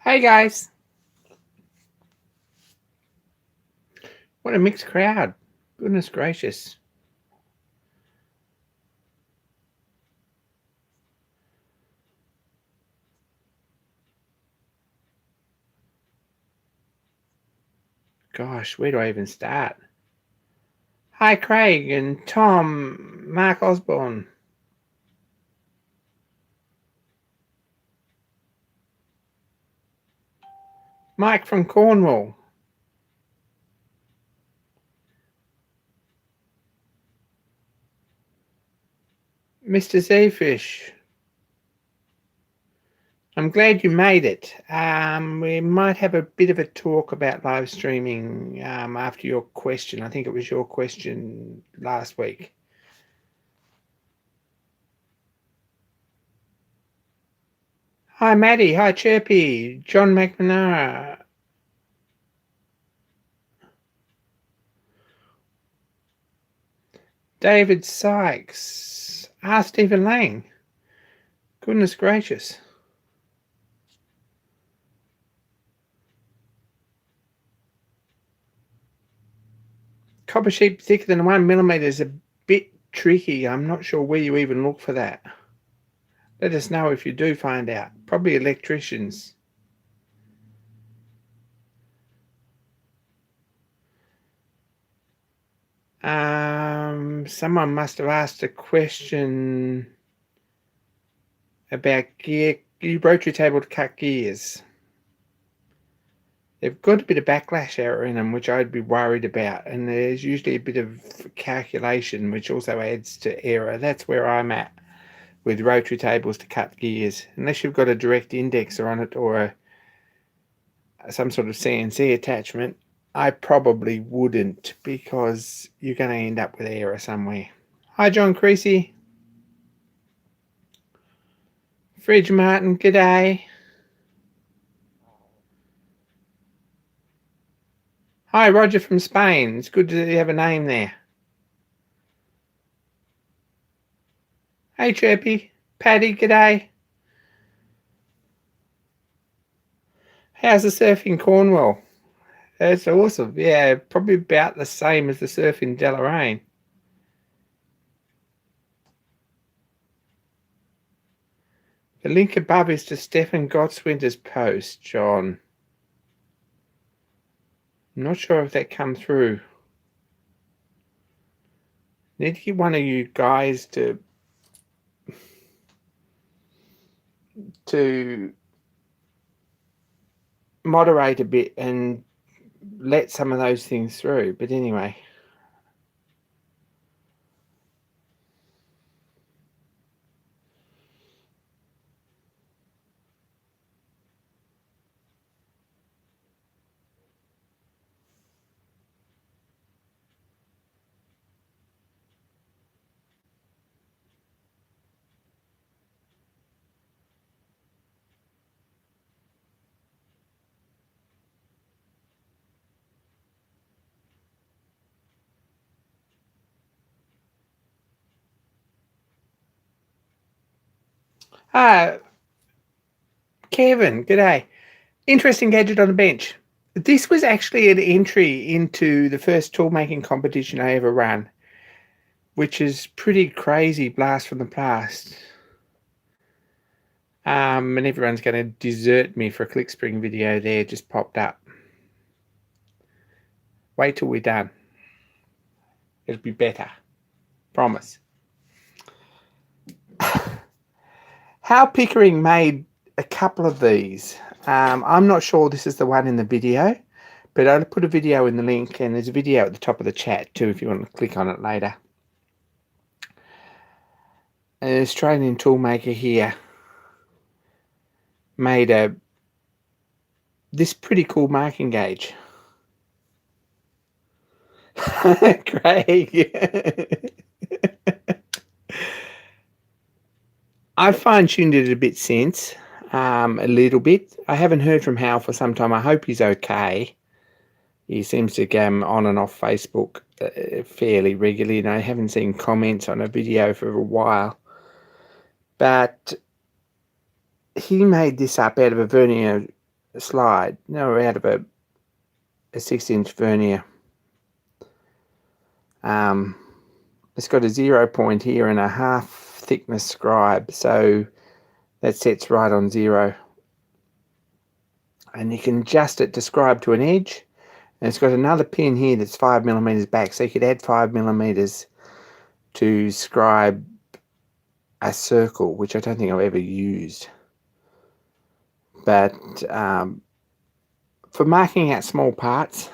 Hey guys, what a mixed crowd. Goodness gracious. Gosh, where do I even start? Hi Craig and Tom, Mark Osborne, Mike from Cornwall, Mr. Zeefish. I'm glad you made it. We might have a bit of a talk about live streaming after your question. I think it was your question last week. Hi Maddie, hi Chirpy, John McNamara, David Sykes, Stephen Lang. Goodness gracious. Copper sheet thicker than 1 mm is a bit tricky. I'm not sure where you even look for that. Let us know if you do find out. Probably electricians. Someone must have asked a question about gear. You rotary table to cut gears. They've got a bit of backlash error in them, which I'd be worried about. And there's usually a bit of calculation, which also adds to error. That's where I'm at with rotary tables to cut gears. Unless you've got a direct indexer on it or some sort of CNC attachment, I probably wouldn't, because you're going to end up with error somewhere. Hi John Creasy. Fridge Martin, g'day. Hi Roger from Spain. It's good to have a name there. Hey Chirpy. Paddy, g'day. How's the surf in Cornwall? That's awesome. Yeah, probably about the same as the surf in Deloraine. The link above is to Stefan Gottswinter's post, John. I'm not sure if that come through. Need to get one of you guys to moderate a bit and let some of those things through. But anyway. Kevin, g'day. Interesting gadget on the bench. This was actually an entry into the first tool making competition I ever ran, which is pretty crazy, blast from the past. And everyone's going to desert me for a click spring video there just popped up. Wait till we're done. It'll be better. Promise. Hal Pickering made a couple of these. I'm not sure this is the one in the video, but I'll put a video in the link, and there's a video at the top of the chat too if you want to click on it later. An Australian toolmaker here made this pretty cool marking gauge. Craig. I fine-tuned it a bit since, a little bit. I haven't heard from Hal for some time. I hope he's okay. He seems to go on and off Facebook fairly regularly, and I haven't seen comments on a video for a while. But he made this up out of a vernier slide, no, out of a 6-inch vernier. It's got a 0 point here and a half thickness scribe, so that sets right on 0. And you can adjust it to scribe to an edge. And it's got another pin here that's 5mm back, so you could add 5mm to scribe a circle, which I don't think I've ever used. But for marking out small parts,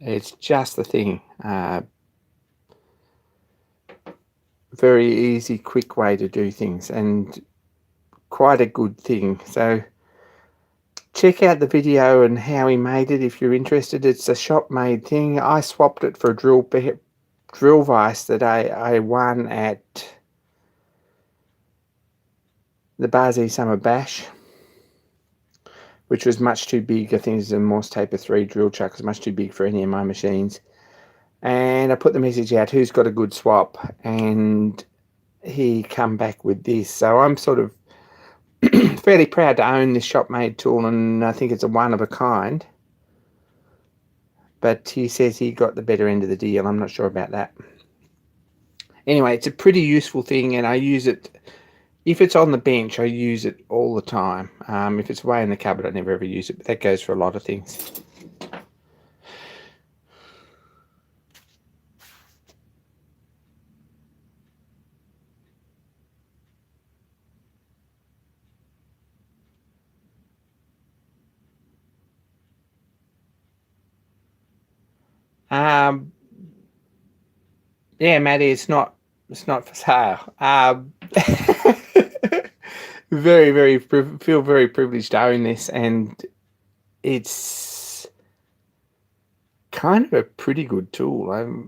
it's just the thing. Very easy, quick way to do things, and quite a good thing. So check out the video and how he made it if you're interested. It's a shop made thing. I swapped it for a drill vise that I won at the Barzy Summer Bash, which was much too big. I think it's a Morse Taper 3 drill chuck. It's much too big for any of my machines. And I put the message out, who's got a good swap? And he come back with this. So I'm sort of fairly proud to own this shop made tool, and I think it's a one of a kind. But he says he got the better end of the deal. I'm not sure about that. Anyway, it's a pretty useful thing, and I use it. If it's on the bench, I use it all the time. If it's away in the cupboard, I never ever use it, but that goes for a lot of things. Yeah, Maddie, it's not for sale. Feel very privileged to own this, and it's kind of a pretty good tool.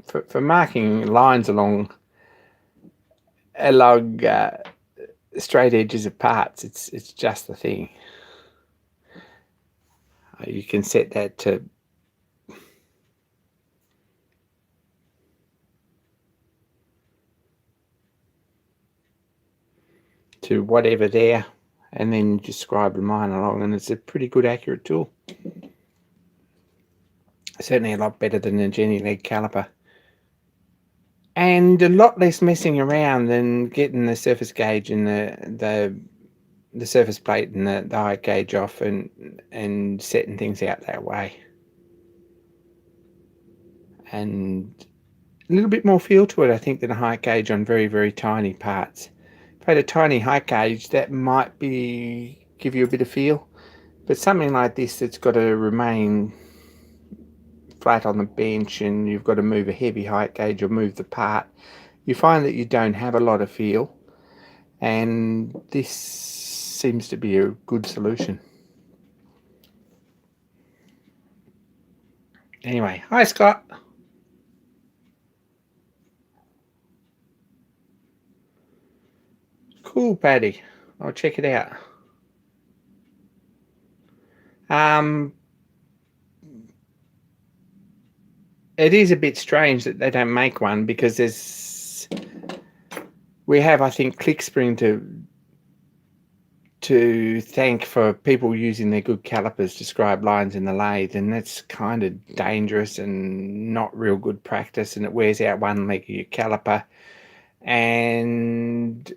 For marking lines along straight edges of parts, it's just the thing. You can set that to whatever there, and then just scribe the line along, and it's a pretty good accurate tool. Certainly a lot better than a Jenny leg caliper, and a lot less messing around than getting the surface gauge and the surface plate and the height gauge off and setting things out that way. And a little bit more feel to it, I think, than a height gauge on very, very tiny parts. If I had a tiny height gauge, that might give you a bit of feel, but something like this that's got to remain flat on the bench and you've got to move a heavy height gauge or move the part, you find that you don't have a lot of feel, and this seems to be a good solution. Anyway, hi Scott. Cool, Paddy. I'll check it out. It is a bit strange that they don't make one, because we have, I think, ClickSpring to thank for people using their good calipers to scribe lines in the lathe, and that's kind of dangerous and not real good practice, and it wears out one leg of your caliper, and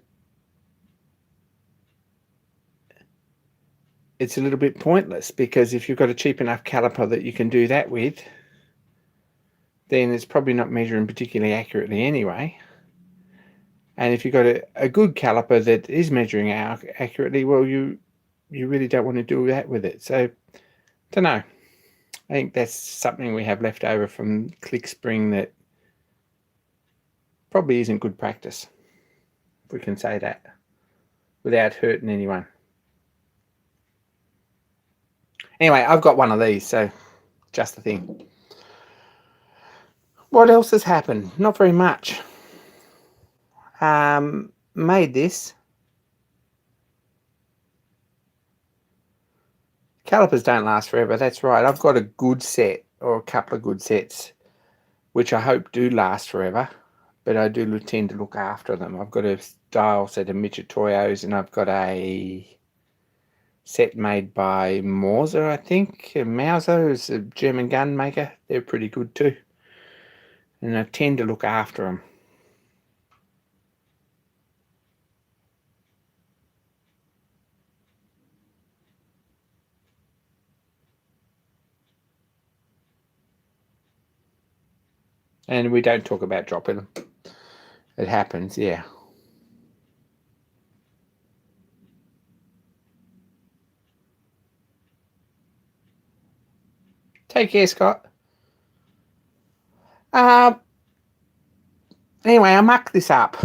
it's a little bit pointless, because if you've got a cheap enough caliper that you can do that with, then it's probably not measuring particularly accurately anyway. And if you've got a good caliper that is measuring accurately, well, you really don't want to do that with it. So, don't know. I think that's something we have left over from ClickSpring that probably isn't good practice, if we can say that, without hurting anyone. Anyway, I've got one of these, so just the thing. What else has happened? Not very much. Made this. Calipers don't last forever, that's right. I've got a good set, or a couple of good sets, which I hope do last forever, but I do tend to look after them. I've got a dial set of Mitutoyos, and I've got a set made by Mauser, I think. Mauser is a German gun maker. They're pretty good too, and I tend to look after them. And we don't talk about dropping them. It happens, yeah. Take care, Scott. Anyway, I mucked this up.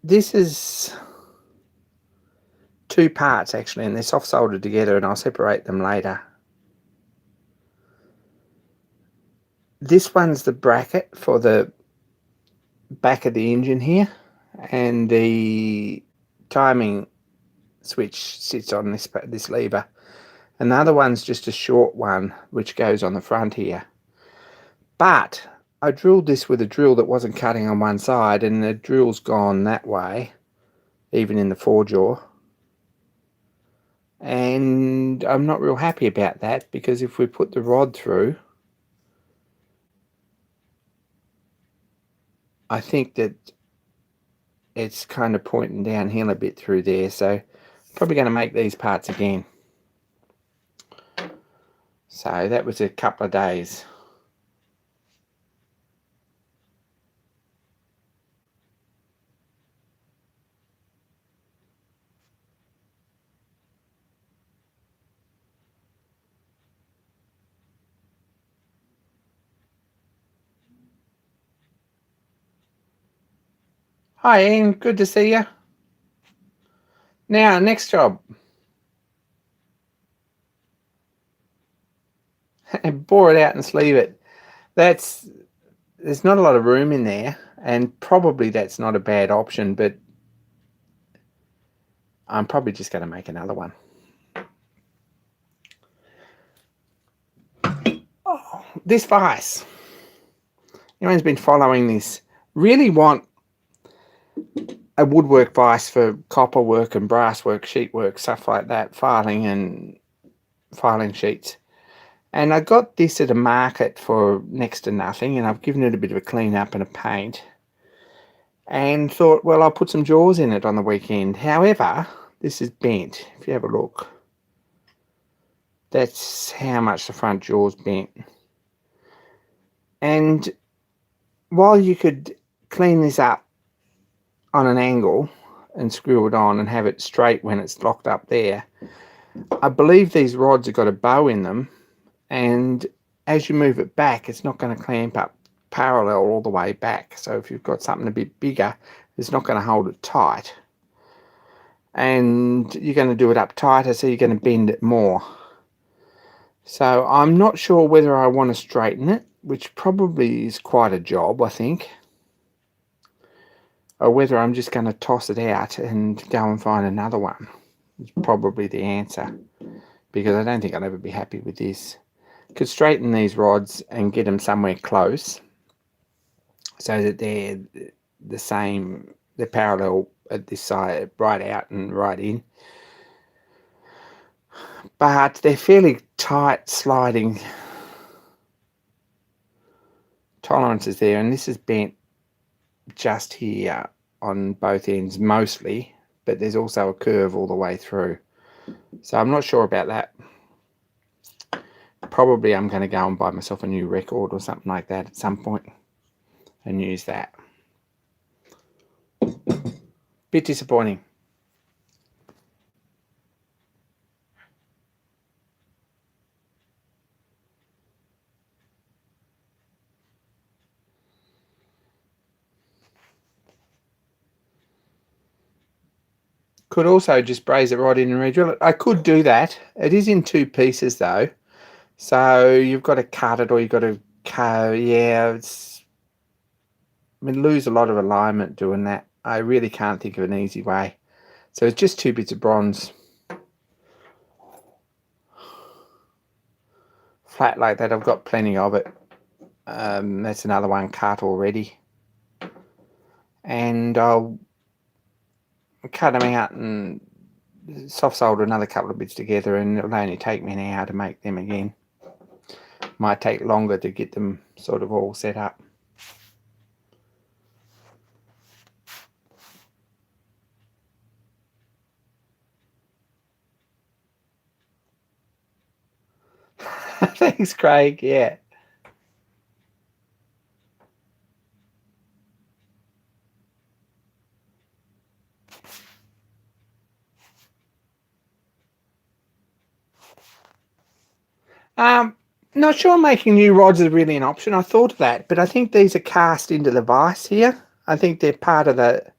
This is 2 parts actually, and they're soft soldered together, and I'll separate them later. This one's the bracket for the back of the engine here, and the timing switch sits on this lever. And the other one's just a short one which goes on the front here. But I drilled this with a drill that wasn't cutting on one side, and the drill's gone that way, even in the 4-jaw. And I'm not real happy about that, because if we put the rod through, I think that it's kind of pointing downhill a bit through there, so I'm probably going to make these parts again. So that was a couple of days. Hi Ian, good to see you. Now, next job. Bore it out and sleeve it. There's not a lot of room in there, and probably that's not a bad option, but I'm probably just going to make another one. Oh, this vise. Anyone's been following this, really want a woodwork vise for copper work and brass work, sheet work, stuff like that, filing and filing sheets. And I got this at a market for next to nothing, and I've given it a bit of a clean up and a paint, and thought, well, I'll put some jaws in it on the weekend. However, this is bent. If you have a look, that's how much the front jaw's bent. And while you could clean this up on an angle and screw it on and have it straight when it's locked up there, I believe these rods have got a bow in them, and as you move it back, it's not going to clamp up parallel all the way back. So if you've got something a bit bigger, it's not going to hold it tight, and you're going to do it up tighter, so you're going to bend it more. So I'm not sure whether I want to straighten it, which probably is quite a job, I think, or whether I'm just going to toss it out and go and find another one. It's probably the answer, because I don't think I'll ever be happy with this. Could straighten these rods and get them somewhere close so that they're the same, they're parallel at this side, right out and right in. But they're fairly tight sliding tolerances there, and this is bent just here on both ends mostly, but there's also a curve all the way through. So I'm not sure about that. Probably I'm going to go and buy myself a new record or something like that at some point and use that. Bit disappointing. Could also just braze it right in and re-drill it. I could do that. It is in 2 pieces though, so you've got to cut it, or you've got to lose a lot of alignment doing that. I really can't think of an easy way. So it's just 2 bits of bronze flat like that, I've got plenty of it. That's another one cut already. And I'll cut them out and soft solder another couple of bits together, and it'll only take me an hour to make them again. Might take longer to get them sort of all set up. Thanks, Craig. Yeah. Not sure making new rods is really an option. I thought of that, but I think these are cast into the vise here. I think they're part of the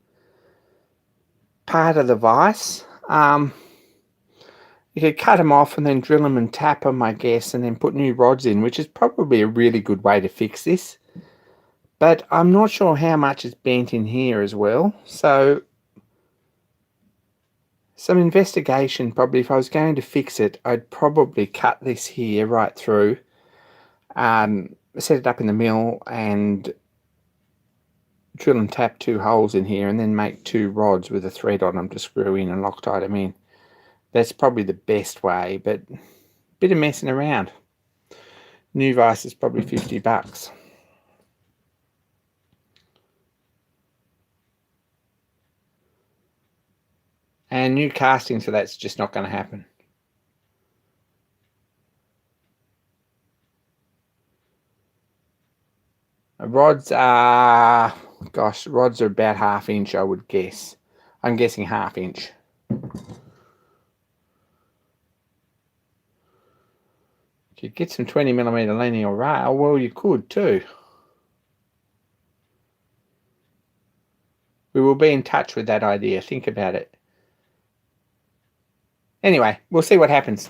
vise. You could cut them off and then drill them and tap them, I guess, and then put new rods in, which is probably a really good way to fix this. But I'm not sure how much is bent in here as well. So some investigation. Probably if I was going to fix it, I'd probably cut this here right through, set it up in the mill and drill and tap 2 holes in here, and then make 2 rods with a thread on them to screw in and Loctite them in. That's probably the best way, but a bit of messing around. New vise is probably $50. And new casting, so that's just not going to happen. Rods are, gosh, rods are about 1/2 inch, I would guess. I'm guessing 1/2 inch. If you get some 20mm linear rail, well, you could too. We will be in touch with that idea. Think about it. Anyway, we'll see what happens.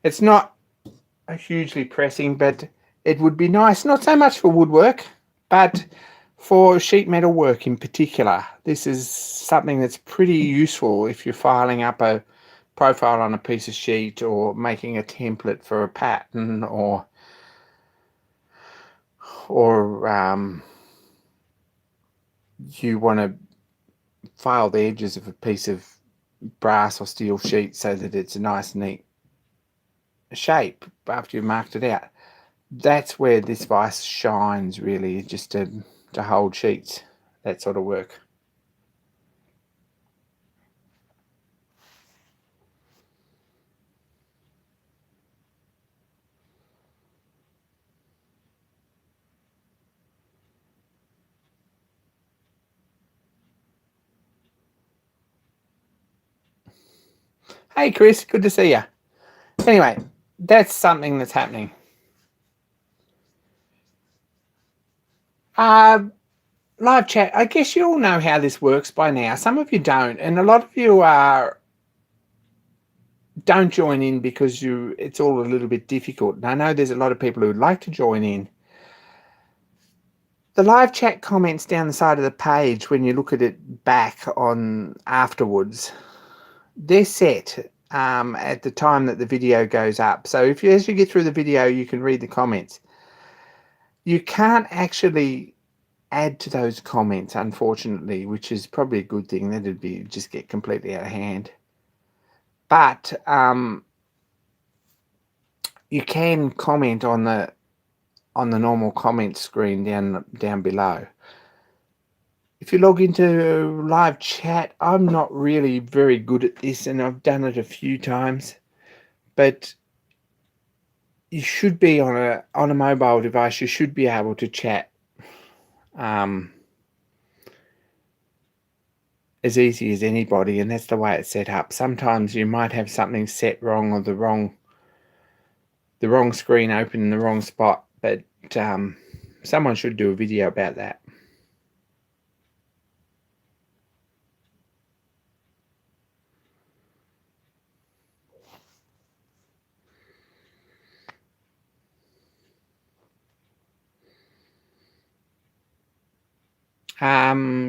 It's not a hugely pressing, but it would be nice, not so much for woodwork, but for sheet metal work in particular. This is something that's pretty useful if you're filing up a profile on a piece of sheet, or making a template for a pattern, or you want to file the edges of a piece of brass or steel sheet so that it's a nice neat shape after you've marked it out. That's where this vise shines, really, just to hold sheets, that sort of work. Hey Chris, good to see you. Anyway, that's something that's happening. Live chat, I guess you all know how this works by now. Some of you don't, and a lot of you don't join in because it's all a little bit difficult. And I know there's a lot of people who would like to join in. The live chat comments down the side of the page, when you look at it back on afterwards, they're set at the time that the video goes up. So as you get through the video, you can read the comments. You can't actually add to those comments, unfortunately, which is probably a good thing. That'd be just get completely out of hand. But you can comment on the normal comment screen down below. If you log into live chat, I'm not really very good at this, and I've done it a few times, but you should be on a mobile device. You should be able to chat as easy as anybody, and that's the way it's set up. Sometimes you might have something set wrong, or the wrong screen open in the wrong spot, but someone should do a video about that.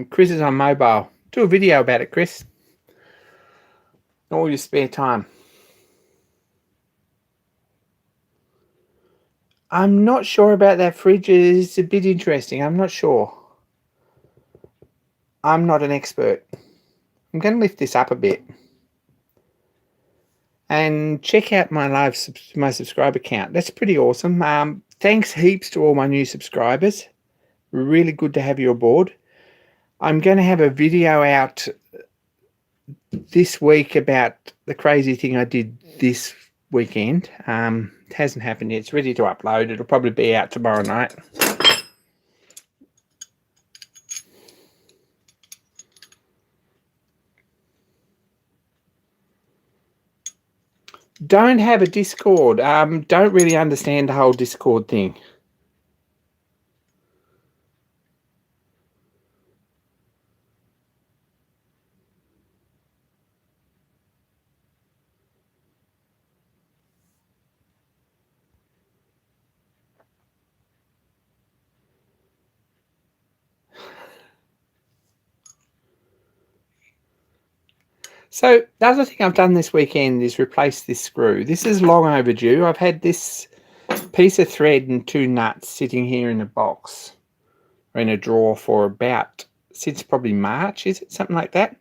Chris is on mobile. Do a video about it, Chris. All your spare time. I'm not sure about that fridge. It's a bit interesting. I'm not sure. I'm not an expert. I'm going to lift this up a bit and check out my subscriber count. That's pretty awesome. Thanks heaps to all my new subscribers. Really good to have you aboard. I'm going to have a video out this week about the crazy thing I did this weekend. It hasn't happened yet. It's ready to upload. It'll probably be out tomorrow night. Don't have a Discord. Don't really understand the whole Discord thing. So the other thing I've done this weekend is replace this screw. This is long overdue. I've had this piece of thread and 2 nuts sitting here in a box or in a drawer for about, since probably March, is it? Something like that.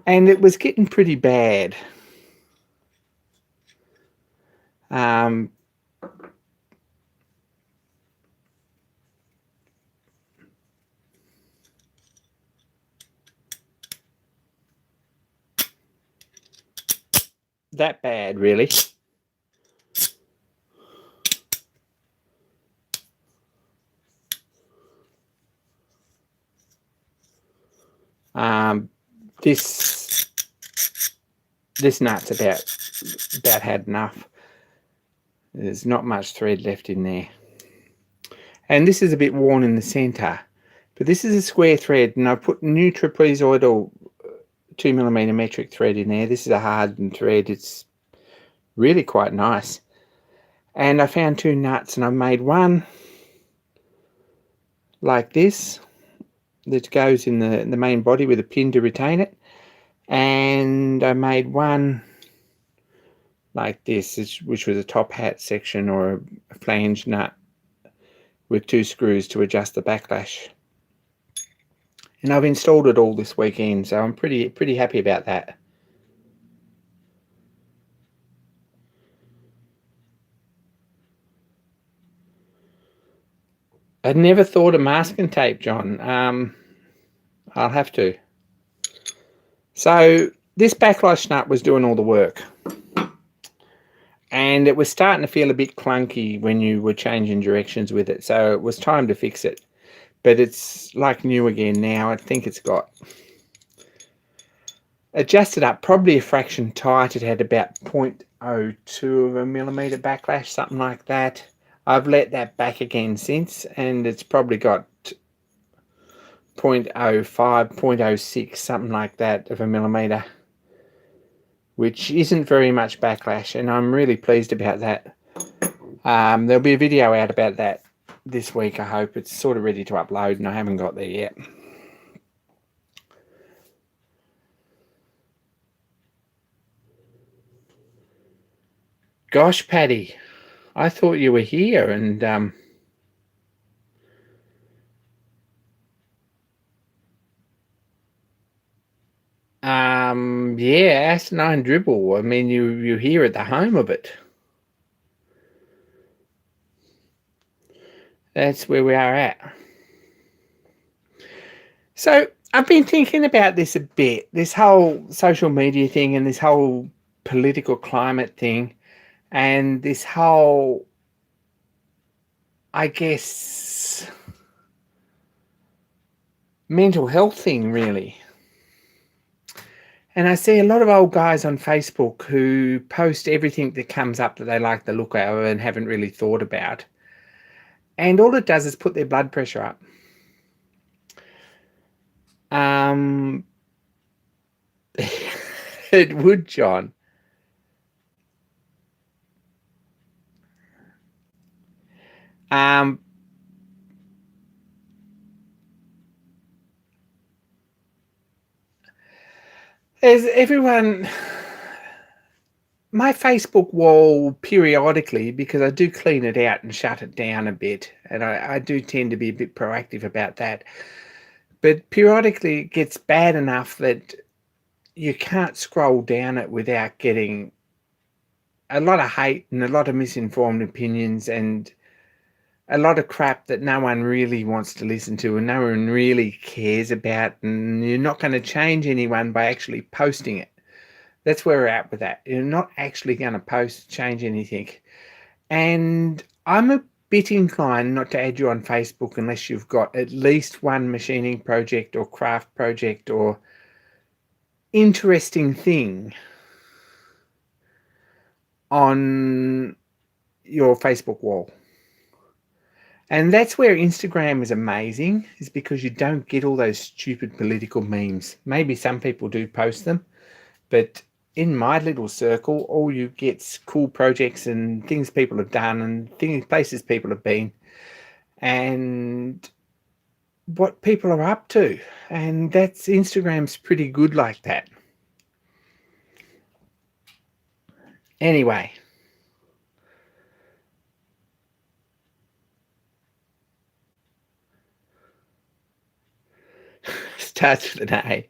And it was getting pretty bad. That bad, really. This nut's about had enough. There's not much thread left in there. And this is a bit worn in the center. But this is a square thread, and I've put new trapezoidal 2mm metric thread in there. This is a hardened thread. It's really quite nice. And I found 2 nuts, and I made one like this that goes in the main body with a pin to retain it. And I made one like this, which was a top hat section or a flange nut with 2 screws to adjust the backlash. And I've installed it all this weekend, so I'm pretty happy about that. I'd never thought of masking tape, John. I'll have to. So this backlash nut was doing all the work. And it was starting to feel a bit clunky when you were changing directions with it. So it was time to fix it. But it's like new again now. I think it's got adjusted up probably a fraction tight. It had about 0.02 of a millimeter backlash, something like that. I've let that back again since, and it's probably got 0.05, 0.06, something like that of a millimeter, which isn't very much backlash, and I'm really pleased about that. There'll be a video out about that this week, I hope. It's sort of ready to upload, and I haven't got there yet. Gosh, Paddy, I thought you were here, and yeah, Asinine Dribble. I mean, you're here at the home of it. That's where we are at. So I've been thinking about this a bit, this whole social media thing and this whole political climate thing and this whole, I guess, mental health thing, really. And I see a lot of old guys on Facebook who post everything that comes up that they like the look of and haven't really thought about. And all it does is put their blood pressure up. It would, John. As everyone My Facebook wall periodically, because I do clean it out and shut it down a bit, and I do tend to be a bit proactive about that. But periodically it gets bad enough that you can't scroll down it without getting a lot of hate and a lot of misinformed opinions and a lot of crap that no one really wants to listen to and no one really cares about, and you're not going to change anyone by actually posting it. That's where we're at with that. You're not actually going to change anything. And I'm a bit inclined not to add you on Facebook unless you've got at least one machining project or craft project or interesting thing on your Facebook wall. And that's where Instagram is amazing, is because you don't get all those stupid political memes. Maybe some people do post them, but in my little circle, all you get's cool projects and things people have done and places people have been and what people are up to. And that's Instagram's pretty good like that. Anyway. Starts with an A.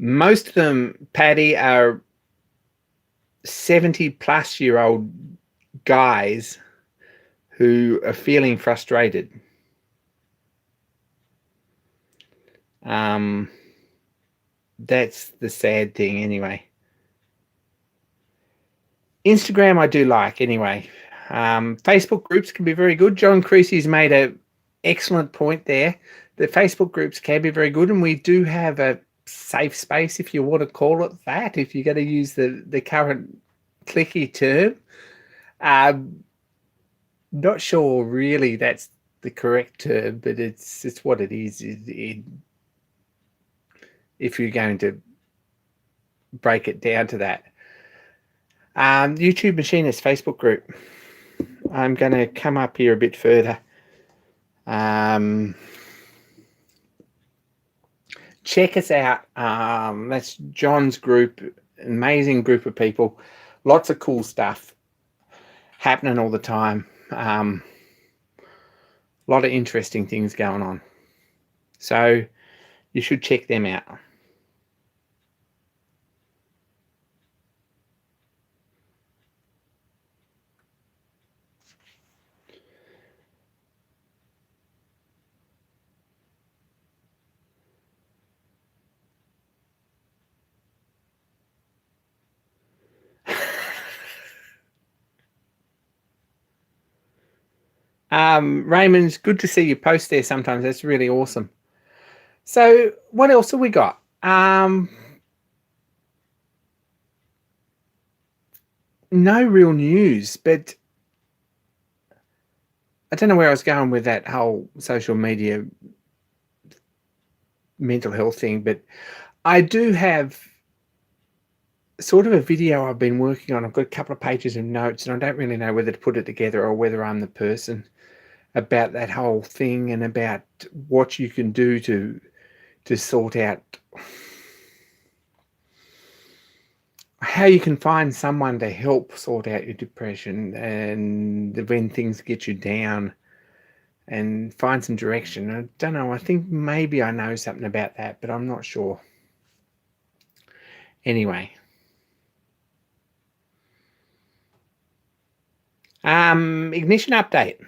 Most of them, Paddy, are 70-plus-year-old guys who are feeling frustrated. That's the sad thing anyway. Instagram I do like anyway. Facebook groups can be very good. John Creasy's made an excellent point there. The Facebook groups can be very good, and we do have a safe space, if you want to call it that, if you're going to use the current clicky term. Not sure really that's the correct term, but it's what it is. If you're going to break it down to that. YouTube Machinist Facebook group. I'm going to come up here a bit further. Check us out. That's John's group. Amazing group of people. Lots of cool stuff happening all the time. A lot of interesting things going on. So you should check them out. Raymond, it's good to see you post there sometimes. That's really awesome. So what else have we got? No real news, but I don't know where I was going with that whole social media mental health thing, but I do have sort of a video I've been working on. I've got a couple of pages of notes, and I don't really know whether to put it together or whether I'm the person about that whole thing and about what you can do to sort out how you can find someone to help sort out your depression and when things get you down and find some direction. I don't know. I think maybe I know something about that, but I'm not sure. Anyway. Ignition update.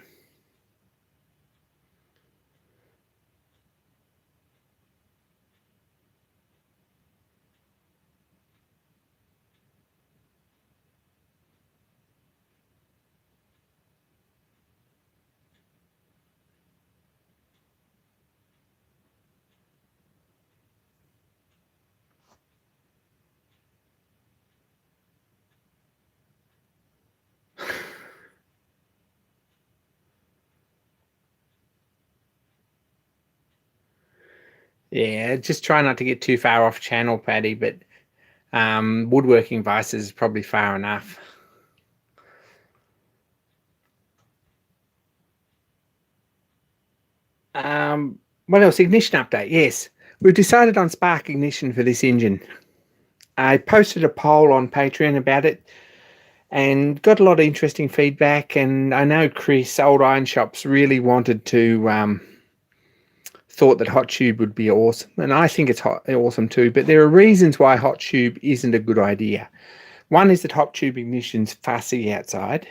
Yeah, just try not to get too far off channel, Paddy, but Woodworking Vise is probably far enough. What else? Ignition update. Yes. We've decided on spark ignition for this engine. I posted a poll on Patreon about it and got a lot of interesting feedback, and I know Chris, Old Iron Shops, really wanted to thought that hot tube would be awesome, and I think it's awesome too, but there are reasons why hot tube isn't a good idea. One is that hot tube ignition's fussy outside,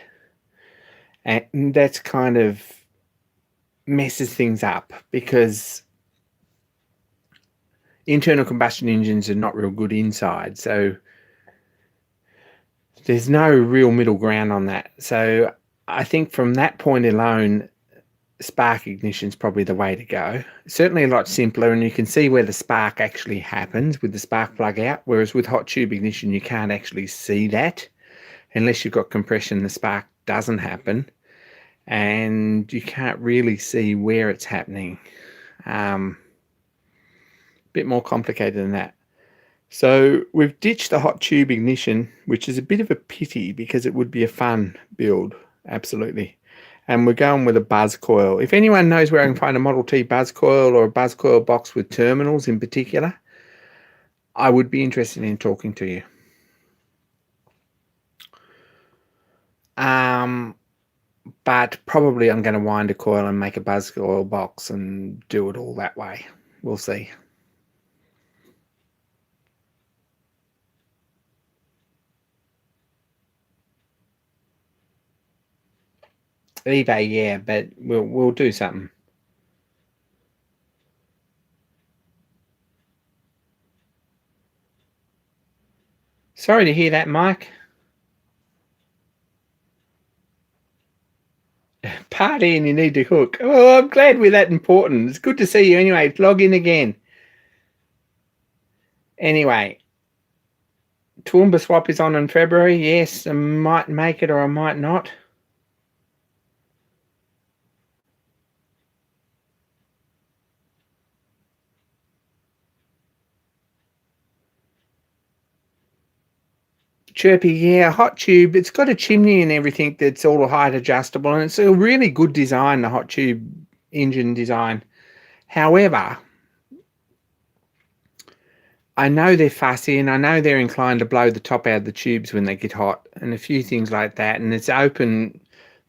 and that's kind of messes things up because internal combustion engines are not real good inside, so there's no real middle ground on that. So I think from that point alone, spark ignition is probably the way to go. Certainly a lot simpler, and you can see where the spark actually happens with the spark plug out, whereas with hot tube ignition you can't actually see that unless you've got compression. The spark doesn't happen and you can't really see where it's happening. Bit more complicated than that. So we've ditched the hot tube ignition, which is a bit of a pity because it would be a fun build, absolutely. And we're going with a buzz coil. If anyone knows where I can find a Model T buzz coil or a buzz coil box with terminals in particular, I would be interested in talking to you. But probably I'm going to wind a coil and make a buzz coil box and do it all that way. We'll see. eBay, yeah, but we'll do something. Sorry to hear that, Mike. Party and you need to cook. Oh, I'm glad we're that important. It's good to see you anyway. Log in again. Anyway, Toowoomba swap is on in February. Yes, I might make it or I might not. Chirpy, yeah, hot tube. It's got a chimney and everything that's all height adjustable, and it's a really good design, the hot tube engine design. However, I know they're fussy and I know they're inclined to blow the top out of the tubes when they get hot and a few things like that, and it's open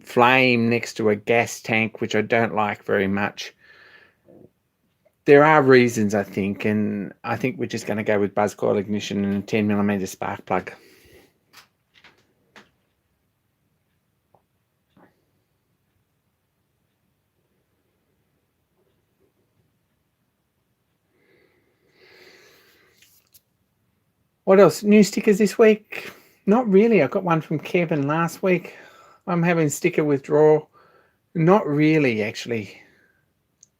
flame next to a gas tank, which I don't like very much. There are reasons, I think, and I think we're just going to go with buzz coil ignition and a 10mm spark plug. What else? New stickers this week? Not really. I got one from Kevin last week. I'm having sticker withdrawal. Not really, actually.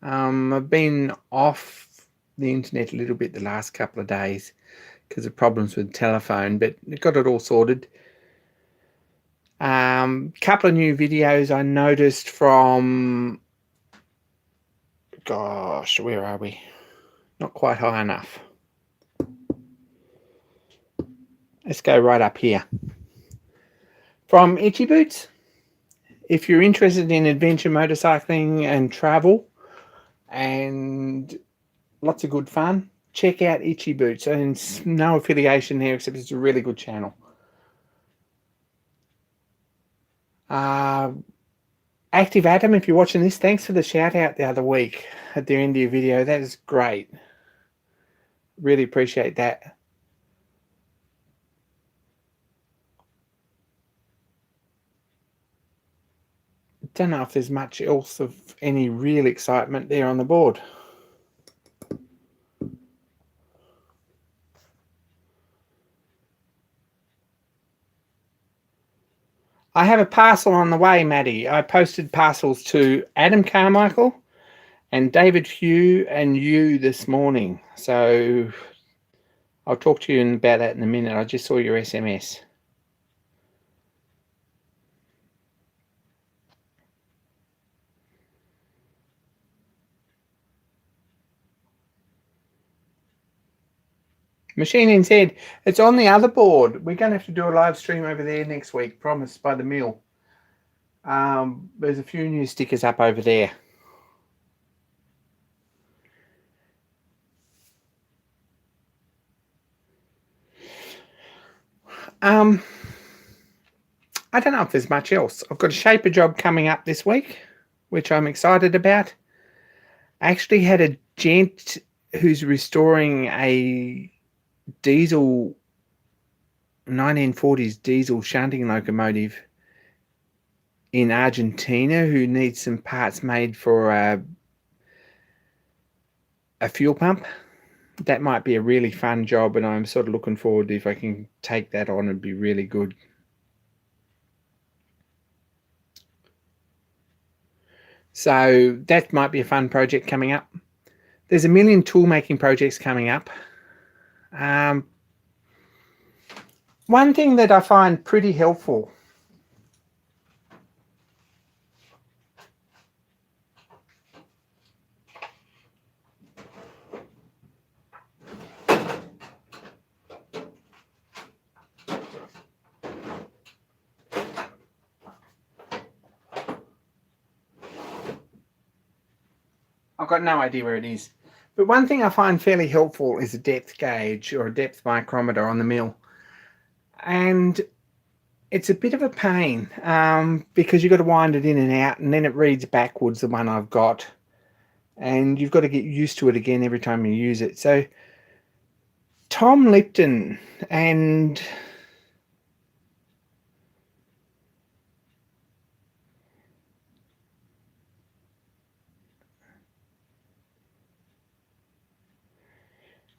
I've been off the internet a little bit the last couple of days because of problems with telephone, but got it all sorted. Couple of new videos I noticed from, gosh, where are we? Not quite high enough. Let's go right up here. From Ichi Boots. If you're interested in adventure motorcycling and travel and lots of good fun, check out Ichi Boots. And no affiliation there, except it's a really good channel. Active Adam, if you're watching this, thanks for the shout out the other week at the end of your video. That is great. Really appreciate that. Don't know if there's much else of any real excitement there on the board. I have a parcel on the way, Maddie. I posted parcels to Adam Carmichael and David Hugh and you this morning. So I'll talk to you about that in a minute. I just saw your SMS. Machine NZ, it's on the other board. We're going to have to do a live stream over there next week, promised by the mill. There's a few new stickers up over there. I don't know if there's much else. I've got a shaper job coming up this week, which I'm excited about. I actually had a gent who's restoring a diesel 1940s diesel shunting locomotive in Argentina who needs some parts made for a fuel pump. That might be a really fun job, and I'm sort of looking forward to if I can take that on. It'd be really good. So that might be a fun project coming up. There's a million tool making projects coming up. One thing that I find pretty helpful I've got no idea where it is. But one thing I find fairly helpful is a depth gauge or a depth micrometer on the mill. And it's a bit of a pain because you've got to wind it in and out, and then it reads backwards, the one I've got. And you've got to get used to it again every time you use it. So Tom Lipton and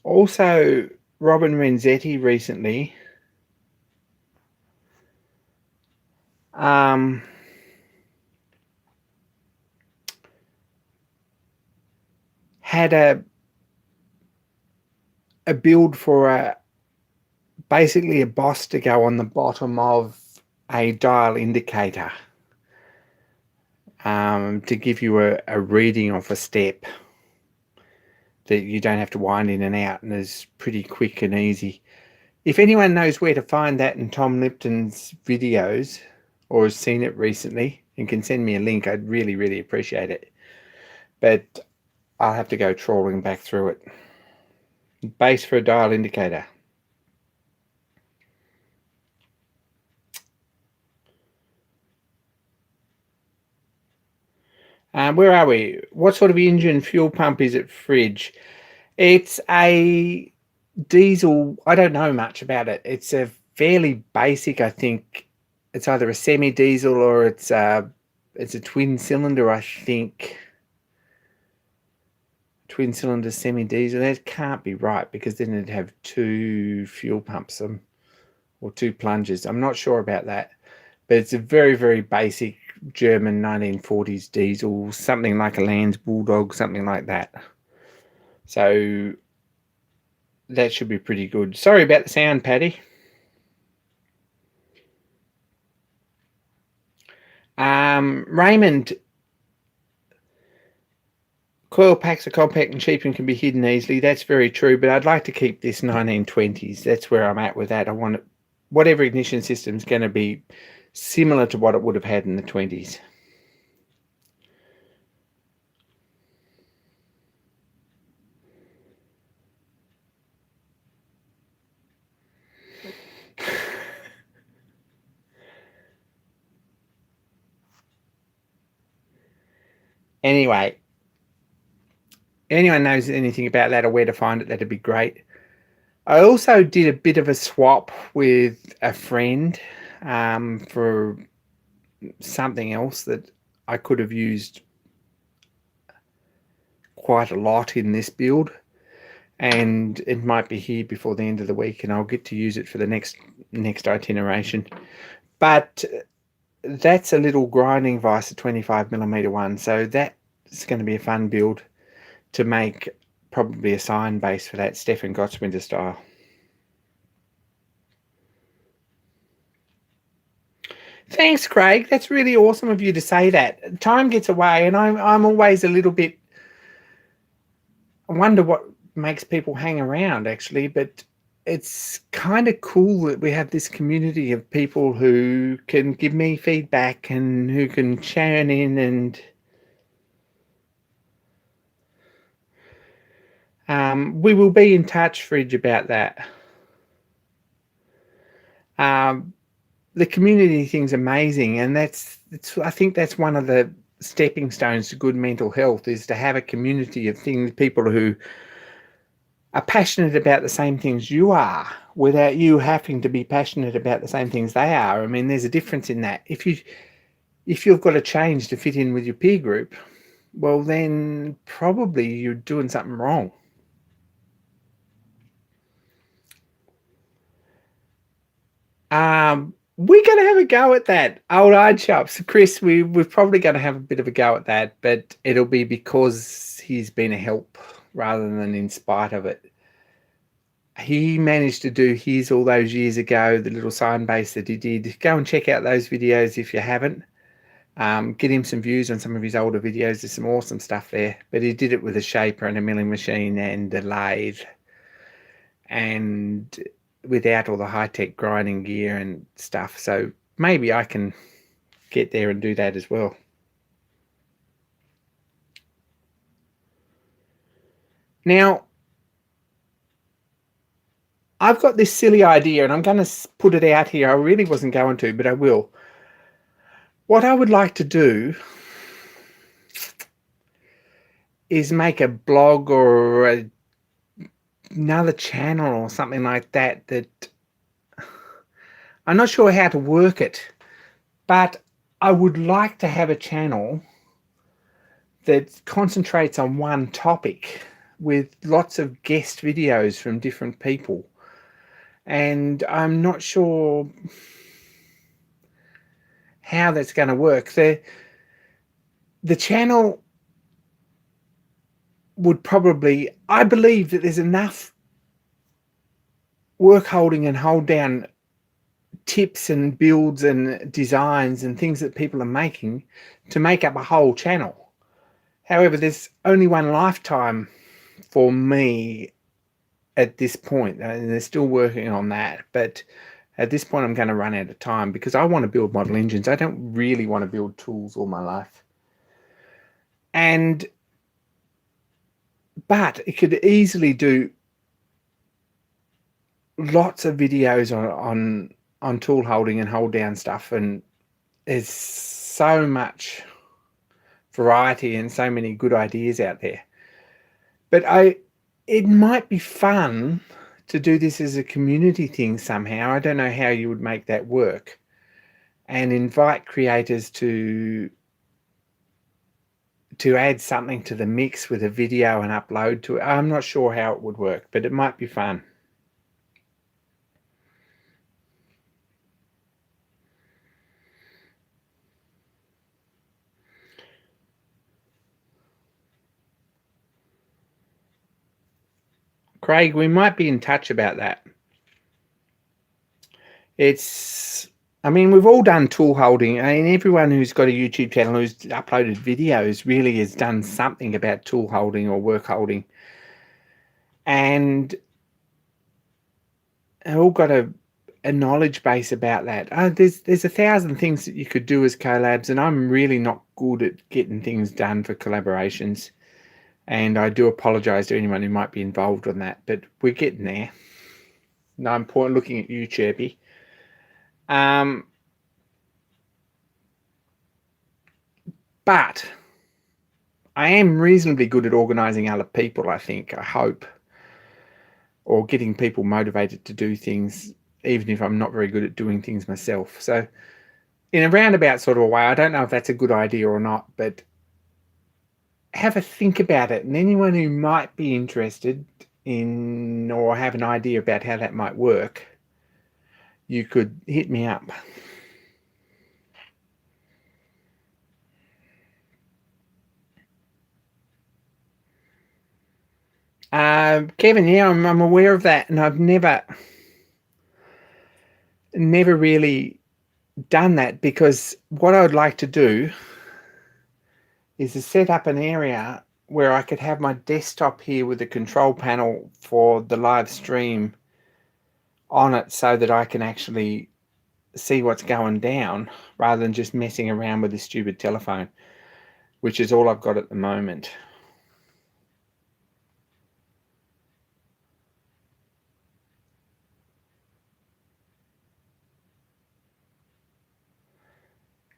also Robin Renzetti recently had a build for basically a boss to go on the bottom of a dial indicator to give you a reading of a step that you don't have to wind in and out, and is pretty quick and easy. If anyone knows where to find that in Tom Lipton's videos or has seen it recently and can send me a link, I'd really, really appreciate it. But I'll have to go trawling back through it. Base for a dial indicator. Where are we? What sort of engine fuel pump is it, Fridge? It's a diesel. I don't know much about it. It's a fairly basic, I think. It's either a semi-diesel or it's a twin cylinder, I think. Twin cylinder semi-diesel. That can't be right because then it'd have two fuel pumps or two plungers. I'm not sure about that. But it's a very, very basic German 1940s diesel, something like a Lanz Bulldog, something like that. So that should be pretty good. Sorry about the sound, Paddy. Raymond, coil packs are compact and cheap and can be hidden easily. That's very true, but I'd like to keep this 1920s. That's where I'm at with that. I want it, whatever ignition system is going to be similar to what it would have had in the 20s. Anyway, if anyone knows anything about that or where to find it, that'd be great. I also did a bit of a swap with a friend for something else that I could have used quite a lot in this build, and it might be here before the end of the week, and I'll get to use it for the next itineration. But that's a little grinding vise, a 25mm one, so that's going to be a fun build to make, probably a sign base for that, Stefan Gottswinter style. Thanks, Craig. That's really awesome of you to say that. Time gets away, and I'm always a little bit. I wonder what makes people hang around, actually, but it's kind of cool that we have this community of people who can give me feedback and who can churn in, and we will be in touch, Fridge, about that. The community thing's amazing, and I think that's one of the stepping stones to good mental health, is to have a community of people who are passionate about the same things you are, without you having to be passionate about the same things they are. I mean, there's a difference in that. If you've got to change to fit in with your peer group, well, then probably you're doing something wrong. We're going to have a go at that, old iron shops. Chris, we're probably going to have a bit of a go at that, but it'll be because he's been a help rather than in spite of it. He managed to do his all those years ago, the little sign base that he did. Go and check out those videos if you haven't. Get him some views on some of his older videos. There's some awesome stuff there. But he did it with a shaper and a milling machine and a lathe, and without all the high-tech grinding gear and stuff. So maybe I can get there and do that as well. Now, I've got this silly idea, and I'm going to put it out here. I really wasn't going to, but I will. What I would like to do is make a blog or another channel or something like that. I'm not sure how to work it, but I would like to have a channel that concentrates on one topic with lots of guest videos from different people. And I'm not sure how that's going to work. The channel would probably, I believe that there's enough work holding and hold down tips and builds and designs and things that people are making to make up a whole channel. However, there's only one lifetime for me at this point, and they're still working on that, but at this point I'm going to run out of time because I want to build model engines. I don't really want to build tools all my life. But it could easily do lots of videos on tool holding and hold down stuff, and there's so much variety and so many good ideas out there. But it might be fun to do this as a community thing somehow. I don't know how you would make that work, and invite creators to add something to the mix with a video and upload to it. I'm not sure how it would work, but it might be fun. Craig, we might be in touch about that. I mean, we've all done tool holding. I mean, everyone who's got a YouTube channel who's uploaded videos really has done something about tool holding or work holding. And they've all got a knowledge base about that. There's 1,000 things that you could do as collabs, and I'm really not good at getting things done for collaborations. And I do apologize to anyone who might be involved on that, but we're getting there. No, I'm looking at you, Chirpy. But I am reasonably good at organizing other people, I think, I hope, or getting people motivated to do things, even if I'm not very good at doing things myself. So in a roundabout sort of a way, I don't know if that's a good idea or not, but have a think about it. And anyone who might be interested in or have an idea about how that might work, you could hit me up. Kevin, yeah, I'm aware of that, and I've never really done that, because what I would like to do is to set up an area where I could have my desktop here with the control panel for the live stream on it, so that I can actually see what's going down rather than just messing around with this stupid telephone, which is all I've got at the moment.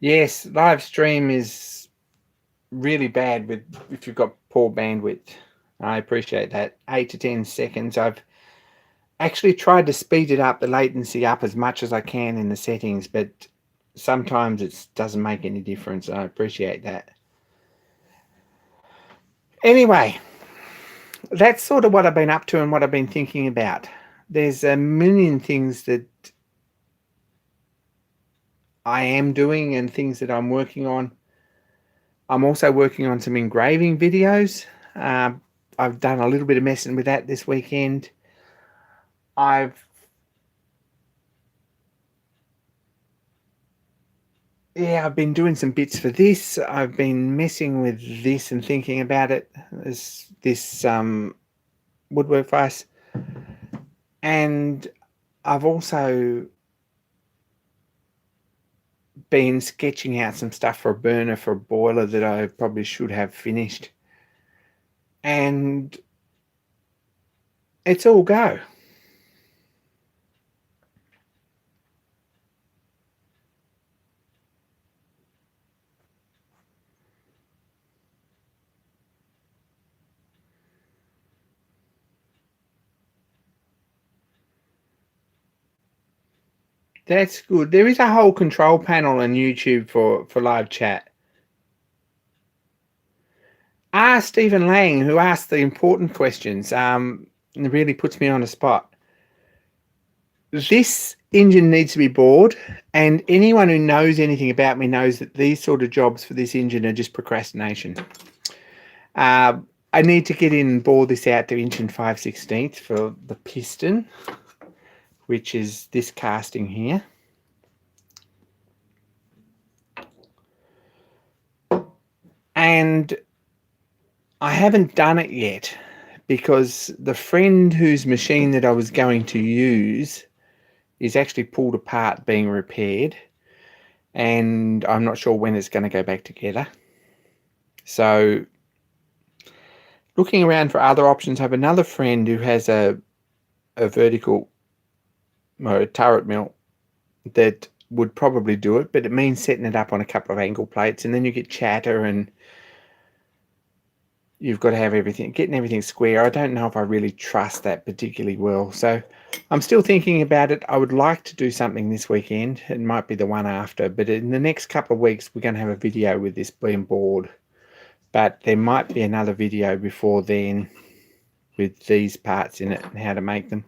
Yes, live stream is really bad with if you've got poor bandwidth. I appreciate that. 8 to 10 seconds. I've actually tried to speed it up, the latency up as much as I can in the settings, but sometimes it doesn't make any difference. I appreciate that. Anyway, that's sort of what I've been up to and what I've been thinking about. There's a million things that I am doing and things that I'm working on. I'm also working on some engraving videos. I've done a little bit of messing with that this weekend. I've been doing some bits for this. I've been messing with this and thinking about it. This Woodworking Vise, and I've also been sketching out some stuff for a burner for a boiler that I probably should have finished, and it's all go. That's good. There is a whole control panel on YouTube for live chat. Stephen Lang, who asked the important questions, it really puts me on the spot. This engine needs to be bored, and anyone who knows anything about me knows that these sort of jobs for this engine are just procrastination. I need to get in and bore this out to 1 5/16 for the piston, which is this casting here. And I haven't done it yet because the friend whose machine that I was going to use is actually pulled apart being repaired, and I'm not sure when it's going to go back together. So looking around for other options. I have another friend who has a vertical or a turret mill that would probably do it, but it means setting it up on a couple of angle plates, and then you get chatter and you've got to have getting everything square. I don't know if I really trust that particularly well. So I'm still thinking about it. I would like to do something this weekend. It might be the one after, but in the next couple of weeks, we're going to have a video with this being board. But there might be another video before then with these parts in it and how to make them.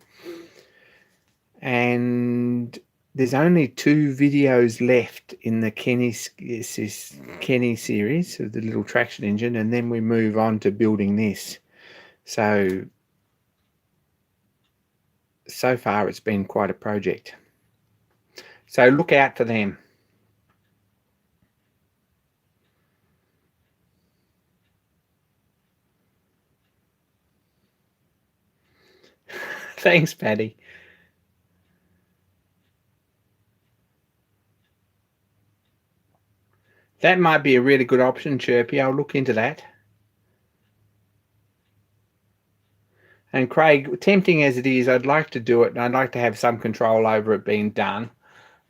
And there's only 2 videos left in the Kenny series of the little traction engine, and then we move on to building this. So far it's been quite a project. So look out for them. Thanks, Patty. That might be a really good option, Chirpy. I'll look into that. And Craig, tempting as it is, I'd like to do it, and I'd like to have some control over it being done.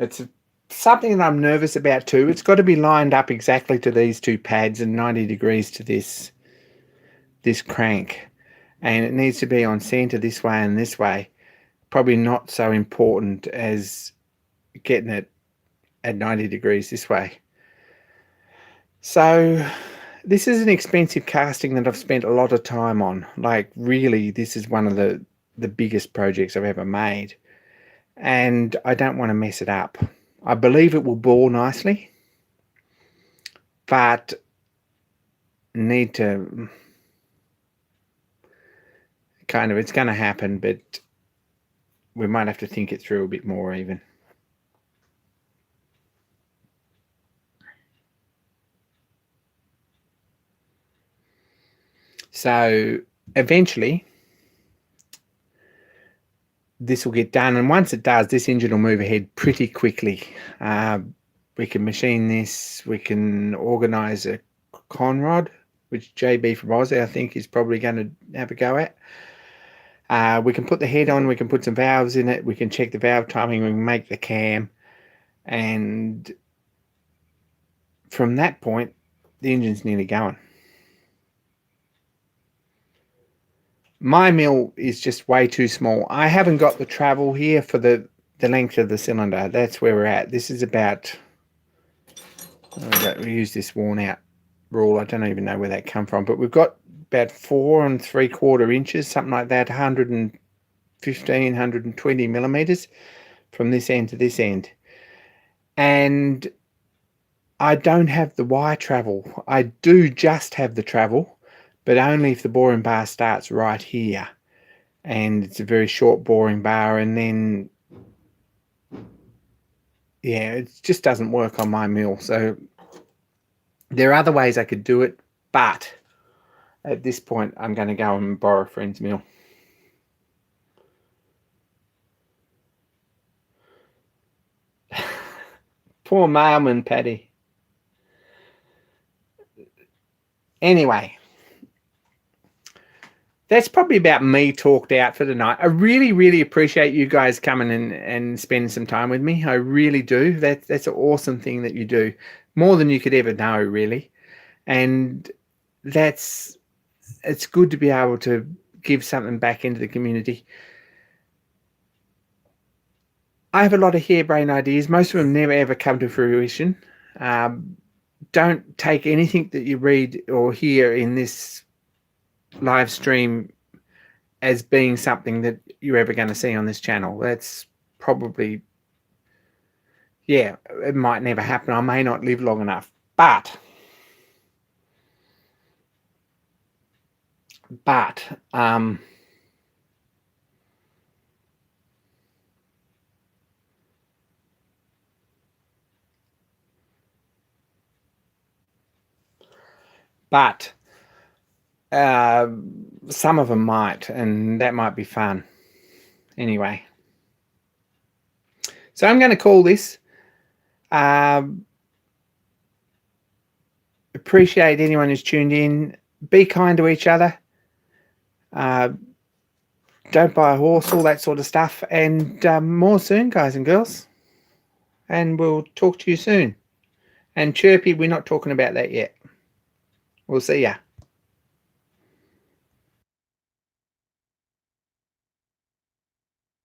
It's something that I'm nervous about too. It's got to be lined up exactly to these 2 pads and 90 degrees to this crank. And it needs to be on center this way and this way. Probably not so important as getting it at 90 degrees this way. So this is an expensive casting that I've spent a lot of time on. Like, really, this is one of the biggest projects I've ever made. And I don't want to mess it up. I believe it will bore nicely, but need to it's going to happen, but we might have to think it through a bit more even. So eventually this will get done, and once it does, this engine will move ahead pretty quickly. We can machine this, we can organize a conrod, which JB from Aussie I think is probably going to have a go at. We can put the head on, we can put some valves in it, we can check the valve timing, we can make the cam, and from that point, the engine's nearly going. My mill is just way too small. I haven't got the travel here for the length of the cylinder. That's where we're at. This is about, we use this worn out rule. I don't even know where that come from, but we've got about 4 3/4 inches, something like that, 115, 120 millimeters from this end to this end. And I don't have the wire travel. I do just have the travel, but only if the boring bar starts right here. And it's a very short boring bar, and then, yeah, it just doesn't work on my mill. So there are other ways I could do it, but at this point, I'm going to go and borrow a friend's mill. Poor mailman, Paddy. Anyway, that's probably about me talked out for tonight. I really, really appreciate you guys coming and spending some time with me. I really do. That's an awesome thing that you do. More than you could ever know, really. And it's good to be able to give something back into the community. I have a lot of harebrained ideas. Most of them never ever come to fruition. Don't take anything that you read or hear in this live stream as being something that you're ever going to see on this channel. That's probably, yeah, it might never happen. I may not live long enough, but some of them might, and that might be fun. Anyway, so I'm going to call this. Appreciate anyone who's tuned in. Be kind to each other. Don't buy a horse, all that sort of stuff. And more soon, guys and girls. And we'll talk to you soon. And Chirpy, we're not talking about that yet. We'll see ya.